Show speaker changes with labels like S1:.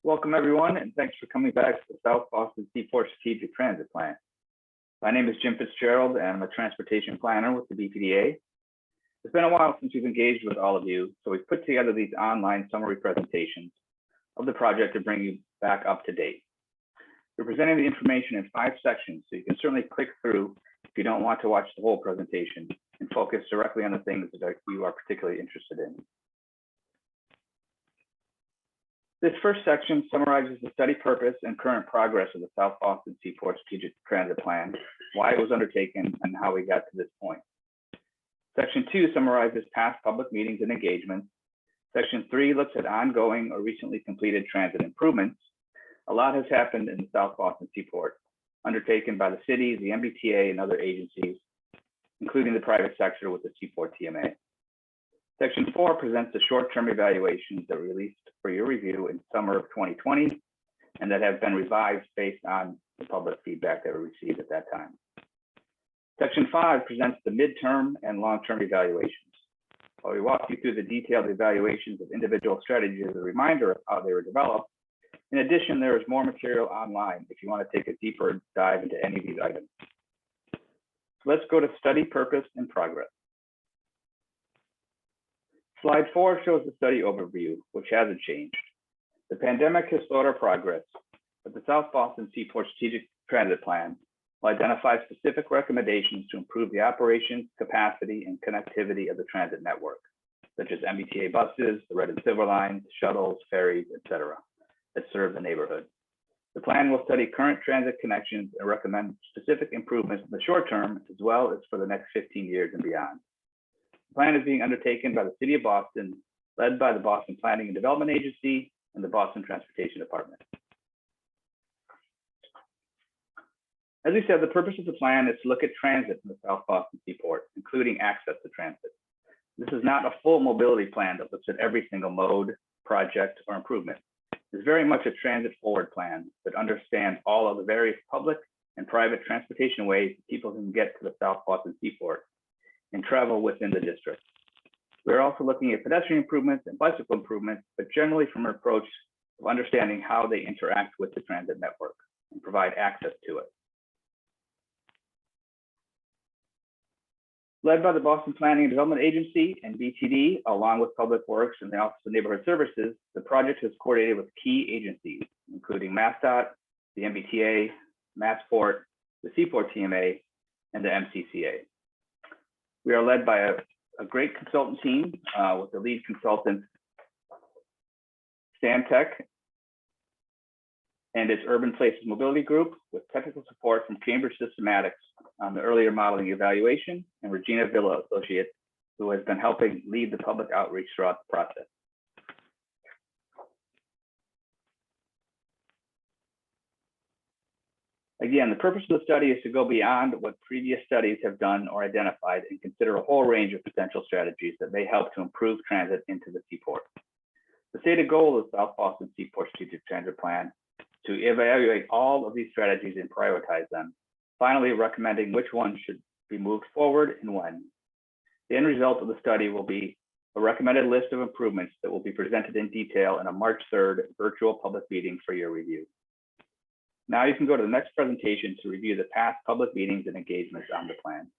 S1: Welcome everyone, and thanks for coming back to the South Boston Seaport Strategic Transit Plan. My name is Jim Fitzgerald, and I'm a transportation planner with the BPDA. It's been a while since we've engaged with all of you, so we've put together these online summary presentations of the project to bring you back up to date. We're presenting the information in 5 sections, so you can certainly click through if you don't want to watch the whole presentation and focus directly on the things that you are particularly interested in. This first section summarizes the study purpose and current progress of the South Boston Seaport Strategic Transit Plan, why it was undertaken, and how we got to this point. Section 2 summarizes past public meetings and engagements. Section 3 looks at ongoing or recently completed transit improvements. A lot has happened in the South Boston Seaport, undertaken by the city, the MBTA, and other agencies, including the private sector with the Seaport TMA. Section 4 presents the short-term evaluations that were released for your review in summer of 2020 and that have been revised based on the public feedback that we received at that time. Section 5 presents the midterm and long-term evaluations. While we walk you through the detailed evaluations of individual strategies as a reminder of how they were developed, in addition, there is more material online if you want to take a deeper dive into any of these items. So let's go to study purpose and progress. Slide 4 shows the study overview, which hasn't changed. The pandemic has slowed our progress, but the South Boston Seaport Strategic Transit Plan will identify specific recommendations to improve the operations, capacity, and connectivity of the transit network, such as MBTA buses, the Red and Silver Line, shuttles, ferries, etc., that serve the neighborhood. The plan will study current transit connections and recommend specific improvements in the short term, as well as for the next 15 years and beyond. The plan is being undertaken by the City of Boston, led by the Boston Planning and Development Agency and the Boston Transportation Department. As we said, the purpose of the plan is to look at transit in the South Boston Seaport, including access to transit. This is not a full mobility plan that looks at every single mode, project, or improvement. It's very much a transit-forward plan that understands all of the various public and private transportation ways people can get to the South Boston Seaport and travel within the district. We're also looking at pedestrian improvements and bicycle improvements, but generally from an approach of understanding how they interact with the transit network and provide access to it. Led by the Boston Planning and Development Agency and BTD, along with Public Works and the Office of Neighborhood Services, the project is coordinated with key agencies, including MassDOT, the MBTA, Massport, the Seaport TMA, and the MCCA. We are led by a great consultant team with the lead consultant, Stantec, and its Urban Places Mobility Group, with technical support from Cambridge Systematics on the earlier modeling evaluation, and Regina Villa Associates, who has been helping lead the public outreach throughout the process. Again, the purpose of the study is to go beyond what previous studies have done or identified and consider a whole range of potential strategies that may help to improve transit into the Seaport. The stated goal of the South Boston Seaport Strategic Transit Plan is to evaluate all of these strategies and prioritize them, finally recommending which ones should be moved forward and when. The end result of the study will be a recommended list of improvements that will be presented in detail in a March 3rd virtual public meeting for your review. Now you can go to the next presentation to review the past public meetings and engagements on the plan.